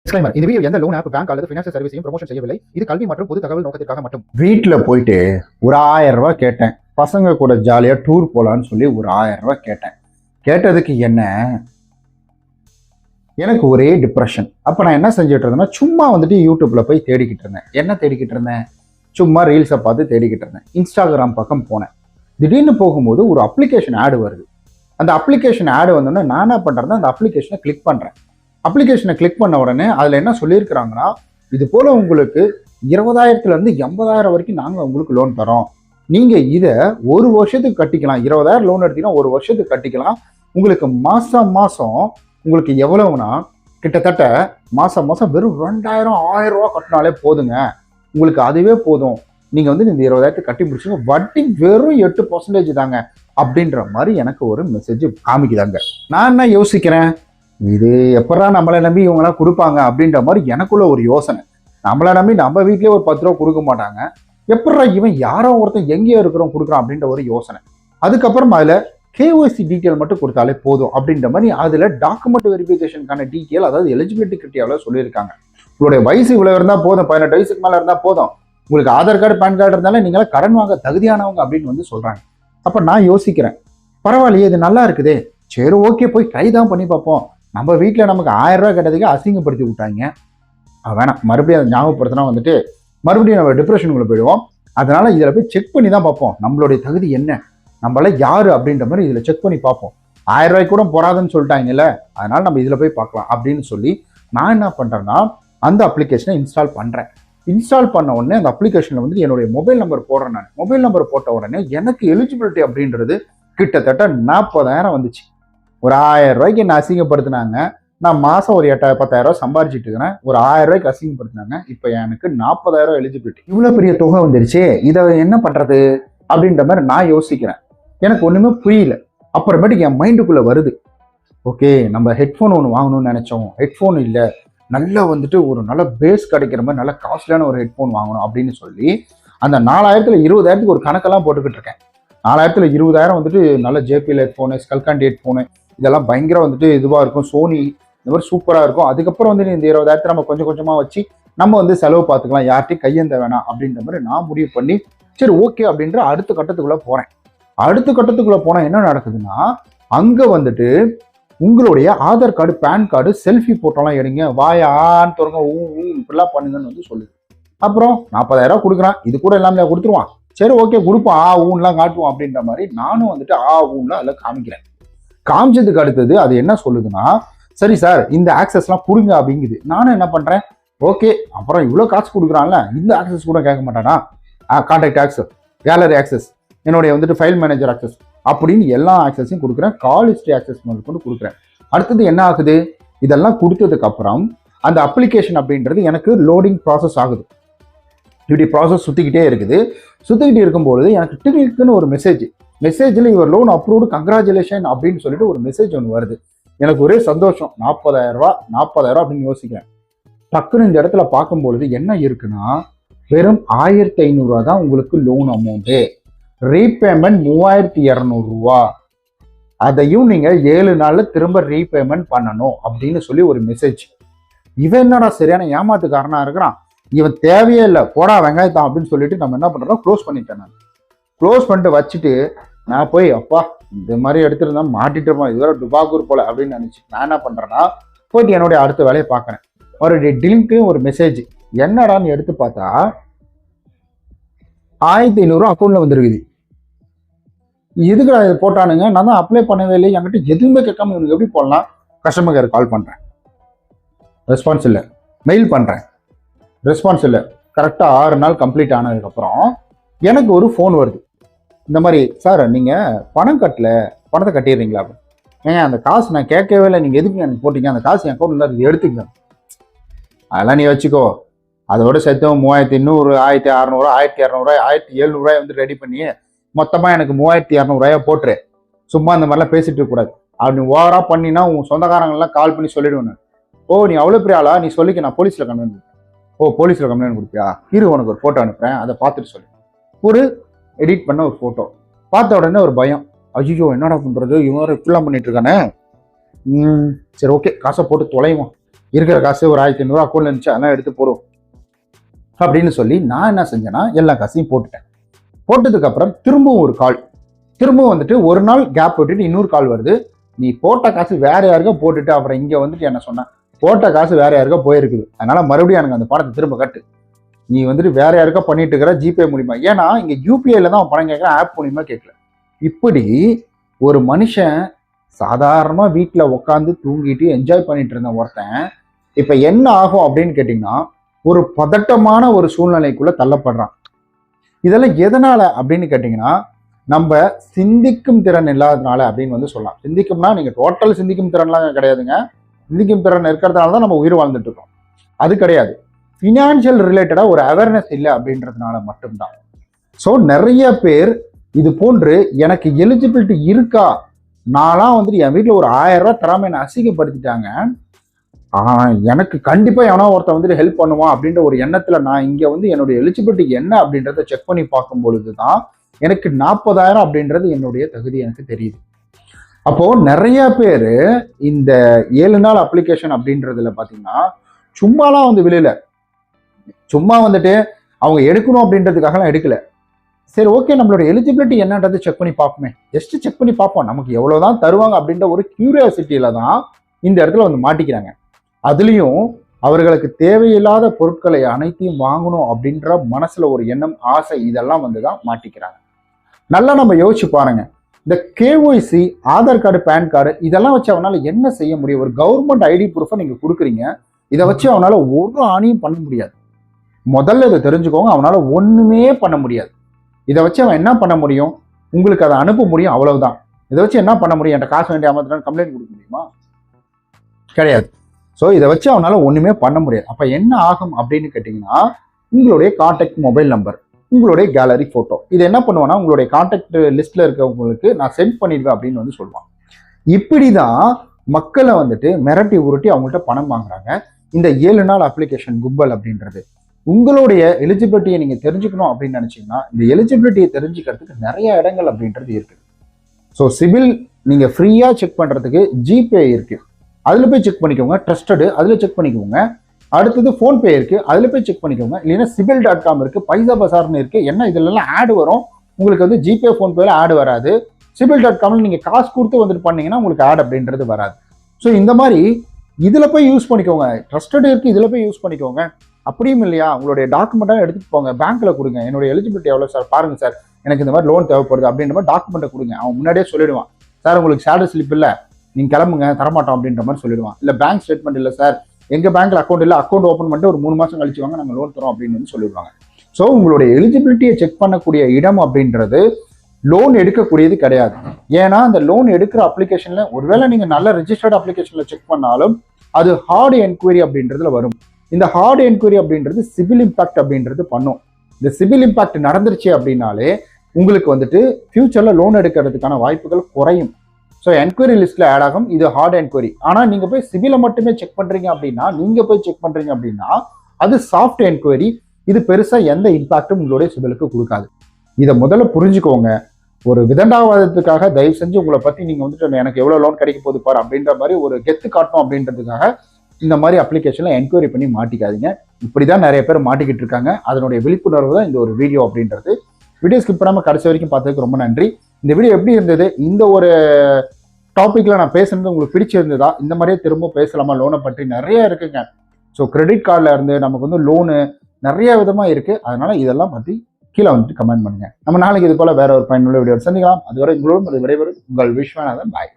Disclaimer. இந்த video எந்த loan app, bank அல்லது ஃபினான்ஷியல் சர்வீஸையும் ப்ரமோஷன் செய்யவில்லை. இது கல்வி மற்றும் பொது தகவல் நோக்கத்திற்காக மட்டும். வீட்டில் போயிட்டு ஒரு 1000 ரூபாய் கேட்டேன். பசங்க கூட ஜாலியாக டூர் போகலான்னு சொல்லி ஒரு 1000 ரூபாய் கேட்டேன். கேட்டதுக்கு என்ன, எனக்கு ஒரே டிப்ரெஷன். அப்போ நான் என்ன செஞ்சுட்டு இருந்தேன்னா, சும்மா வந்துட்டு யூடியூப்ல போய் தேடிக்கிட்டு இருந்தேன். என்ன தேடிக்கிட்டு இருந்தேன்? சும்மா ரீல்ஸை பார்த்து தேடிக்கிட்டு இருந்தேன். இன்ஸ்டாகிராம் பக்கம் போனேன். திடீர்னு போகும்போது ஒரு அப்ளிகேஷன் ஆடு வருது. அந்த அப்ளிகேஷன் ஆடு வந்தோடனே நான் என்ன பண்ணுறேன்னா, அந்த அப்ளிகேஷனை கிளிக் பண்ணுறேன். அப்ளிகேஷனை கிளிக் பண்ண உடனே அதில் என்ன சொல்லியிருக்கிறாங்கன்னா, இது போல் உங்களுக்கு 20,000 80,000 வரைக்கும் நாங்கள் உங்களுக்கு லோன் தரோம். நீங்கள் இதை ஒரு வருஷத்துக்கு கட்டிக்கலாம். 20,000 லோன் எடுத்தீங்கன்னா ஒரு வருஷத்துக்கு கட்டிக்கலாம். உங்களுக்கு மாதம் உங்களுக்கு எவ்வளவுனா, கிட்டத்தட்ட மாதம் வெறும் 2,000 1000 ரூபா கட்டினாலே போதுங்க. உங்களுக்கு அதுவே போதும். நீங்கள் வந்து இந்த 20,000 கட்டி முடிச்சுங்க. வட்டி வெறும் 8% தாங்க அப்படின்ற மாதிரி எனக்கு ஒரு மெசேஜ் காமிக்குதாங்க. நான் என்ன யோசிக்கிறேன், இது எப்படா நம்மளை நம்பி இவங்களாம் கொடுப்பாங்க அப்படின்ற மாதிரி எனக்குள்ள ஒரு யோசனை. நம்மளை நம்பி நம்ம வீட்லேயே ஒரு 10 ரூபா கொடுக்க மாட்டாங்க, எப்படா இவன் யாரோ ஒருத்தன் எங்கேயோ இருக்கிறோம் கொடுக்குறான் அப்படின்ற ஒரு யோசனை. அதுக்கப்புறம் அதில் கேஒய்சி டீட்டெயில் மட்டும் கொடுத்தாலே போதும் அப்படின்ற மாதிரி அதில் டாக்குமெண்ட் வெரிஃபிகேஷனுக்கான டீட்டெயில், அதாவது எலிஜிபிலிட்டி கிரிட்டீரியாவில் சொல்லியிருக்காங்க. உங்களுடைய வயசு இவ்வளோ இருந்தால் போதும், 18 வயசுக்கு மேலே இருந்தால் போதும், உங்களுக்கு ஆதார் கார்டு பேன் கார்டு இருந்தாலும் நீங்களே கடன் வாங்க தகுதியானவங்க அப்படின்னு வந்து சொல்கிறாங்க. அப்போ நான் யோசிக்கிறேன், பரவாயில்லையே இது நல்லா இருக்குதே, சரி ஓகே போய் ட்ரை தான் பண்ணி பார்ப்போம். நம்ம வீட்டில் நமக்கு 1000 ரூபாய் கேட்டதுக்கு அசிங்கப்படுத்தி விட்டாங்க, வேணாம் மறுபடியும் அதை ஞாபகப்படுத்தினா வந்துட்டு மறுபடியும் நம்ம டிப்ரெஷனுக்குள்ள போயிடுவோம். அதனால இதில் போய் செக் பண்ணி தான் பார்ப்போம், நம்மளுடைய தகுதி என்ன, நம்மள யாரு அப்படின்ற மாதிரி இதில் செக் பண்ணி பார்ப்போம். 1000 ரூபாய்க்கு கூட போறாதுன்னு சொல்லிட்டாங்கல்ல, அதனால நம்ம இதில் போய் பார்க்கலாம் அப்படின்னு சொல்லி நான் என்ன பண்ணுறேன்னா, அந்த அப்ளிகேஷனை இன்ஸ்டால் பண்ணுறேன். இன்ஸ்டால் பண்ண உடனே அந்த அப்ளிகேஷனில் வந்து என்னுடைய மொபைல் நம்பர் போடுறேன். நான் மொபைல் நம்பர் போட்ட உடனே எனக்கு எலிஜிபிலிட்டி அப்படின்றது கிட்டத்தட்ட 40,000 வந்துச்சு. ஒரு 1000 ரூபாய்க்கு என்ன அசிங்கப்படுத்தினாங்க. நான் மாதம் ஒரு 10,000 ரூபாய் சம்பாரிச்சிட்டு இருக்கிறேன். ஒரு 1000 ரூபாய்க்கு அசிங்கப்படுத்தினாங்க. இப்போ எனக்கு 40,000 எலிஜிபிலிட்டி. இவ்வளோ பெரிய தொகை வந்துருச்சு, இதை என்ன பண்ணுறது அப்படின்ற மாதிரி நான் யோசிக்கிறேன். எனக்கு ஒன்றுமே புரியல. அப்புறமேட்டுக்கு என் மைண்டுக்குள்ளே வருது, ஓகே நம்ம ஹெட்ஃபோன் ஒன்று வாங்கணும்னு நினச்சோம், ஹெட்ஃபோன் இல்லை, நல்லா வந்துட்டு ஒரு நல்ல பேஸ் கிடைக்கிற மாதிரி நல்ல காஸ்ட்லியான ஒரு ஹெட்ஃபோன் வாங்கணும் அப்படின்னு சொல்லி அந்த 4,000 20,000 ஒரு கணக்கெல்லாம் போட்டுக்கிட்டு இருக்கேன். 4,000 20,000 வந்துட்டு நல்ல ஜேபிஎல் ஹெட்ஃபோனு, ஸ்கல்காண்டி ஹெட்ஃபோனு, இதெல்லாம் பயங்கர வந்துட்டு இதுவாக இருக்கும், சோனி இந்த மாதிரி சூப்பராக இருக்கும். அதுக்கப்புறம் வந்து இந்த 20,000 நம்ம கொஞ்சம் கொஞ்சமாக வச்சு நம்ம வந்து செலவு பார்த்துக்கலாம், யார்ட்டையும் கையேந்த வேணாம் அப்படின்ற மாதிரி நான் முடிவு பண்ணி சரி ஓகே அப்படின்ற அடுத்த கட்டத்துக்குள்ளே போகிறேன். அடுத்த கட்டத்துக்குள்ளே போனால் என்ன நடக்குதுன்னா, அங்கே வந்துட்டு உங்களுடைய Aadhaar card PAN card selfie போட்டோலாம் எடுங்க, வாயான்னு தொடங்க இப்படிலாம் பண்ணுங்கன்னு வந்து சொல்லுது. அப்புறம் 40,000 கொடுக்குறான், இது கூட எல்லாமே கொடுத்துருவான், சரி ஓகே கொடுப்பான், ஊன்லாம் காட்டுவான் அப்படின்ற மாதிரி நானும் வந்துட்டு ஊன்லாம் அதில் காமிக்கிறேன். காமிச்சதுக்கு அடுத்தது அது என்ன சொல்லுதுன்னா, சரி சார் இந்த ஆக்சஸ்லாம் கொடுங்க அப்படிங்குது. நானும் என்ன பண்ணுறேன், ஓகே அப்புறம் இவ்வளோ காசு கொடுக்குறான்ல, இந்த ஆக்சஸ் கூட கேட்க மாட்டானா, கான்டாக்ட் ஆக்சஸ், கேலரி ஆக்சஸ், என்னுடைய வந்துட்டு ஃபைல் மேனேஜர் ஆக்சஸ் அப்படின்னு எல்லா ஆக்சஸையும் கொடுக்குறேன். கால் ஹிஸ்ட்ரி ஆக்சஸ் கொண்டு கொடுக்குறேன். அடுத்தது என்ன ஆகுது, இதெல்லாம் கொடுத்ததுக்கு அப்புறம் அந்த அப்ளிகேஷன் அப்படின்றது எனக்கு லோடிங் ப்ராசஸ் ஆகுது. இப்படி ப்ராசஸ் சுற்றிக்கிட்டே இருக்குது. சுற்றிக்கிட்டு இருக்கும்போது எனக்கு டிக்குன்னு ஒரு மெசேஜில் இவர் லோன் அப்ரூவ்டு, கங்க்ராச்சுலேஷன் அப்படின்னு சொல்லிட்டு ஒரு மெசேஜ் ஒன்று வருது. எனக்கு ஒரே சந்தோஷம். 40,000 ரூபா அப்படின்னு யோசிக்கிறேன். டக்குன்னு இந்த இடத்துல பார்க்கும்பொழுது என்ன இருக்குன்னா, வெறும் 1,500 ரூபா தான் உங்களுக்கு லோன் அமௌண்ட்டு, ரீபேமெண்ட் 3,200 ரூபா, அதையும் நீங்கள் 7 நாளில் திரும்ப ரீபேமெண்ட் பண்ணணும் அப்படின்னு சொல்லி ஒரு மெசேஜ். இவன் என்னடா சரியான ஏமாத்துக்காரனா இருக்கிறான், இவன் தேவையே இல்லை, போடா வெங்காயத்தான் அப்படின்னு சொல்லிட்டு நம்ம என்ன பண்ணுறோம், க்ளோஸ் பண்ணிட்டேன். நான் க்ளோஸ் பண்ணிட்டு வச்சுட்டு நான் போய் அப்பா இந்த மாதிரி எடுத்துருந்தா மாட்டிட்டு இருப்போம், இதுவரை டுபாக்கூர் போல அப்படின்னு நினச்சி நான் என்ன பண்ணுறேன்னா, போயிட்டு என்னுடைய அடுத்த வேலையை பார்க்குறேன். அவருடைய டிலிங்க்கு ஒரு மெசேஜ் என்னடான்னு எடுத்து பார்த்தா 1,500 ரூபா அக்கௌண்ட்டில் வந்துருக்குது. எதுக்குடா இது போட்டானுங்க, நான் தான் அப்ளை பண்ணவே இல்லை, என்கிட்ட எதுவுமே கேட்காம இவனுக்கு எப்படி போடலாம். கஸ்டமர் கேர் கால் பண்ணுறேன், ரெஸ்பான்ஸ் இல்லை. மெயில் பண்ணுறேன், ரெஸ்பான்ஸ் இல்லை. கரெக்டாக 6 நாள் கம்ப்ளீட் ஆனதுக்கப்புறம் எனக்கு ஒரு ஃபோன் வருது. இந்த மாதிரி சார் நீங்கள் பணம் கட்டல, பணத்தை கட்டிடுறீங்களா அப்படின்னு. ஏங்க அந்த காசு நான் கேட்கவே இல்லை, நீங்கள் எதுக்கு எனக்கு போட்டீங்க, அந்த காசு என் அக்கௌண்ட்டில் எடுத்துங்க, அதெல்லாம் நீ வச்சுக்கோ, அதோட சேர்த்து 3,200 1,600 1,200 1,700 வந்து ரெடி பண்ணி மொத்தமாக எனக்கு 3,200 போட்டுரு, சும்மா இந்த மாதிரிலாம் பேசிட்டு இருக்கக்கூடாது, அப்படி ஓவராக பண்ணினா உன் சொந்தக்காரங்கள்லாம் கால் பண்ணி சொல்லிடுவேன். ஓ நீ அவ்வளோ பெரிய ஆளா, நீ சொல்லிக்க, நான் போலீஸில் கம்ப்ளைண்ட் கொடுப்பேன். ஓ போலீஸில் கம்ப்ளைண்ட் கொடுப்பியா, இரு உனக்கு ஒரு ஃபோட்டோ அனுப்புகிறேன், அதை பார்த்துட்டு சொல்லு. ஒரு எடிட் பண்ண ஒரு ஃபோட்டோ பார்த்த உடனே ஒரு பயம், ஐயோ என்னடா பண்ணுறது, இவன் இப்படிலாம் பண்ணிட்டு இருக்கானே, சரி ஓகே காசை போட்டு தொலைவோம் இருக்கிற காசு ஒரு 1500 அக்கௌண்ட்ல இருந்துச்சு, அதெல்லாம் எடுத்து போடும் அப்படின்னு சொல்லி நான் என்ன செஞ்சேன்னா எல்லா காசையும் போட்டுட்டேன். போட்டதுக்கு அப்புறம் திரும்பவும் ஒரு கால், திரும்பவும் வந்துட்டு ஒரு நாள் கேப் விட்டுட்டு இன்னொரு கால் வருது. நீ போட்ட காசு வேற யாருக்கோ போட்டுட்டு அப்புறம் இங்க வந்துட்டு என்ன சொன்ன, போட்ட காசு வேற யாருக்கோ போயிருக்குது, அதனால மறுபடியும் எனக்கு அந்த பணத்தை திரும்ப கட்டு. நீ வந்துட்டு வேற யாருக்கோ பண்ணிட்டு இருக்கிற ஜிபே மூலியமா, ஏன்னா இங்க யூபிஐல தான் அவன் பணம் கேட்கற, ஆப் மூலியமா கேட்கல. இப்படி ஒரு மனுஷன் சாதாரணமா வீட்டுல உட்காந்து தூங்கிட்டு என்ஜாய் பண்ணிட்டு இருந்த ஒருத்தன் இப்ப என்ன ஆகும் அப்படின்னு கேட்டீங்கன்னா ஒரு பதட்டமான ஒரு சூழ்நிலைக்குள்ள தள்ளப்படுறான். இதெல்லாம் எதனால அப்படின்னு கேட்டீங்கன்னா நம்ம சிந்திக்கும் திறன் இல்லாததுனால அப்படின்னு வந்து சொல்லலாம். சிந்திக்கும்னா நீங்க டோட்டல் சிந்திக்கும் திறன்லாம் கிடையாதுங்க. சிந்திக்கும் திறன் இருக்கிறதுனால தான் நம்ம உயிர் வாழ்ந்துட்டு இருக்கோம், அது கிடையாது. ஃபினான்ஷியல் ரிலேட்டடா ஒரு அவேர்னஸ் இல்லை அப்படின்றதுனால மட்டும்தான். ஸோ நிறைய பேர் இது போன்று எனக்கு எலிஜிபிலிட்டி இருக்கா, நான்லாம் வந்துட்டு என் வீட்டில் ஒரு 1000 ரூபாய் தராம என்னை அசிங்கப்படுத்திட்டாங்க, எனக்கு கண்டிப்பா எவனா ஒருத்தன் வந்துட்டு ஹெல்ப் பண்ணுவான் அப்படின்ற ஒரு எண்ணத்துல நான் இங்க வந்து என்னுடைய எலிஜிபிலிட்டி என்ன அப்படின்றத செக் பண்ணி பார்க்கும் பொழுதுதான் எனக்கு 40,000 அப்படின்றது என்னுடைய தகுதி எனக்கு தெரியுது. அப்போ நிறைய பேர் இந்த 7 நாள் அப்ளிகேஷன் அப்படின்றதுல பாத்தீங்கன்னா சும்மாலாம் வந்து விளையல, சும்மா வந்துட்டு அவங்க எடுக்கணும் அப்படின்றதுக்காகலாம் எடுக்கல. சரி ஓகே, நம்மளோட எலிஜிபிலிட்டி என்னன்றது செக் பண்ணி பார்ப்போமே, ஜஸ்ட் செக் பண்ணி பார்ப்போம், நமக்கு எவ்வளவுதான் தருவாங்க அப்படின்ற ஒரு கியூரியாசிட்டியில தான் இந்த இடத்துல வந்து மாட்டிக்கிறாங்க. அதுலயும் அவர்களுக்கு தேவையில்லாத பொருட்களை அனைத்தையும் வாங்கணும் அப்படின்ற மனசுல ஒரு எண்ணம், ஆசை, இதெல்லாம் வந்துதான் மாட்டிக்கிறாங்க. நல்லா நம்ம யோசிச்சு பாருங்க, இந்த KYC, Aadhaar card, PAN card இதெல்லாம் வச்சு அவனால என்ன செய்ய முடியும்? ஒரு கவர்மெண்ட் ஐடி ப்ரூஃபை நீங்க கொடுக்குறீங்க, இதை வச்சு அவனால ஒரு ஆணியும் பண்ண முடியாது. முதல்ல இதை தெரிஞ்சுக்கோங்க, அவனால ஒண்ணுமே பண்ண முடியாது. இதை வச்சு அவன் என்ன பண்ண முடியும்? உங்களுக்கு அதை அனுப்ப முடியும், அவ்வளவுதான். இதை வச்சு என்ன பண்ண முடியும்? என்கிட்ட காசு வேண்டிய அமர்த்தினாலும் கம்ப்ளைண்ட் கொடுக்க முடியுமா? கிடையாது. ஸோ இதை வச்சு அவனால ஒண்ணுமே பண்ண முடியாது. அப்ப என்ன ஆகும் அப்படின்னு கேட்டீங்கன்னா உங்களுடைய கான்டாக்ட் மொபைல் நம்பர், உங்களுடைய கேலரி போட்டோ, இது என்ன பண்ணுவான்னா உங்களுடைய கான்டாக்ட் லிஸ்ட்ல இருக்கவங்களுக்கு நான் சென்ட் பண்ணிடுவேன் அப்படின்னு வந்து சொல்லுவான். இப்படிதான் மக்களை வந்துட்டு மிரட்டி உருட்டி அவங்கள்ட்ட பணம் வாங்குறாங்க இந்த 7 நாள் அப்ளிகேஷன் கும்பல் அப்படின்றது. உங்களுடைய எலிஜிபிலிட்டியை நீங்க தெரிஞ்சுக்கணும் அப்படின்னு நினைச்சீங்கன்னா இந்த எலிஜிபிலிட்டியை தெரிஞ்சுக்கிறதுக்கு நிறைய இடங்கள் அப்படின்றது இருக்கு. ஸோ சிவில் நீங்க ஃப்ரீயா செக் பண்றதுக்கு ஜிபே இருக்கு, அதுல போய் செக் பண்ணிக்கோங்க. ட்ரஸ்டடு, அதுல செக் பண்ணிக்கோங்க. அடுத்தது ஃபோன்பே இருக்கு, அதுல போய் செக் பண்ணிக்கோங்க. இல்லைன்னா சிவில்.com இருக்கு, பைசா பசார்னு இருக்கு. என்ன இதுலலாம் ஆடு வரும், உங்களுக்கு வந்து ஜிபே ஃபோன்பேல ஆடு வராது. சிவில்.comல நீங்க காசு கொடுத்து வந்துட்டு பண்ணீங்கன்னா உங்களுக்கு ஆட் அப்படின்றது வராது. ஸோ இந்த மாதிரி இதுல போய் யூஸ் பண்ணிக்கோங்க. ட்ரஸ்டடு இருக்கு, இதுல போய் யூஸ் பண்ணிக்கோங்க. அப்படியும் இல்லையா உங்களுடைய டாக்குமெண்ட்டாக எடுத்துட்டு போங்க, பேங்க்ல கொடுங்க. என்னுடைய எலிஜிபிலிட்டி எவ்வளோ சார் பாருங்க சார், எனக்கு இந்த மாதிரி லோன் தேவைப்படுது அப்படின்ற மாதிரி டாக்குமெண்ட்டை கொடுங்க. அவன் முன்னாடியே சொல்லிடுவான், சார் உங்களுக்கு சேலரி ஸ்லிப் இல்லை, நீங்க கிளம்புங்க, தரமாட்டோம் அப்படின்ற மாதிரி சொல்லிடுவான். இல்லை பேங்க் ஸ்டேட்மெண்ட் இல்லை சார், எங்க பேங்க்ல அக்கௌண்ட் இல்லை, அக்கௌண்ட் ஓப்பன் பண்ணிட்டு ஒரு 3 மாசம் கழிச்சு வாங்க, நாங்கள் லோன் தரோம் அப்படின்னு வந்து சொல்லிடுவாங்க. ஸோ உங்களுடைய எலிஜிபிலிட்டியை செக் பண்ணக்கூடிய இடம் அப்படின்றது லோன் எடுக்கக்கூடியது கிடையாது. ஏன்னா அந்த லோன் எடுக்கிற அப்ளிகேஷன்ல ஒருவேளை நீங்க நல்ல ரெஜிஸ்டர்ட் அப்ளிகேஷன்ல செக் பண்ணாலும் அது ஹார்ட் என்கொயரி அப்படின்றதுல வரும். இந்த ஹார்ட் என்கொயரி அப்படின்றது சிவில் இம்பாக்ட் அப்படின்றது பண்ணும். இந்த சிவில் இம்பாக்ட் நடந்துருச்சு அப்படின்னாலே உங்களுக்கு வந்துட்டு ஃபியூச்சர்ல லோன் எடுக்கிறதுக்கான வாய்ப்புகள் குறையும். ஸோ என்கொயரி லிஸ்ட்ல ஆட் ஆகும். இது ஹார்ட் என்கொயரி. ஆனா நீங்க போய் சிவிலை மட்டுமே செக் பண்றீங்க அப்படின்னா அது சாஃப்ட் என்கொயரி. இது பெருசா எந்த இம்பாக்டும் உங்களுடைய சிவிலுக்கு கொடுக்காது. இதை முதல்ல புரிஞ்சுக்கோங்க. ஒரு விதண்டாவாதத்துக்காக தயவு செஞ்சு உங்களை பத்தி நீங்க வந்துட்டு எனக்கு எவ்வளவு லோன் கிடைக்க போகுது பாரு அப்படின்ற மாதிரி ஒரு கெத்து காட்டணும் அப்படின்றதுக்காக இந்த மாதிரி அப்ளிகேஷன்ல என்கொயரி பண்ணி மாட்டிக்காதீங்க. இப்படிதான் நிறைய பேர் மாட்டிக்கிட்டு இருக்காங்க. அதனுடைய விழிப்புணர்வு தான் இந்த ஒரு வீடியோ அப்படின்றது. வீடியோ ஸ்கிப் பண்ணாம கடைசி வரைக்கும் பார்த்ததுக்கு ரொம்ப நன்றி. இந்த வீடியோ எப்படி இருந்தது, இந்த ஒரு டாபிக்ல நான் பேசுறது உங்களுக்கு பிடிச்சிருந்ததா, இந்த மாதிரியே திரும்ப பேசலாமா, லோனை பற்றி நிறைய இருக்குங்க. ஸோ கிரெடிட் கார்டில் இருந்து நமக்கு வந்து லோனு நிறைய விதமா இருக்கு. அதனால இதெல்லாம் பத்தி கீழே வந்துட்டு கமெண்ட் பண்ணுங்க. நம்ம நாளைக்கு இது போல வேற ஒரு பயனுள்ள வீடியோ சந்திக்கலாம். அதுவரை உங்களோட விடைபெறும் உங்கள் விஸ்வநாதன். பாய்.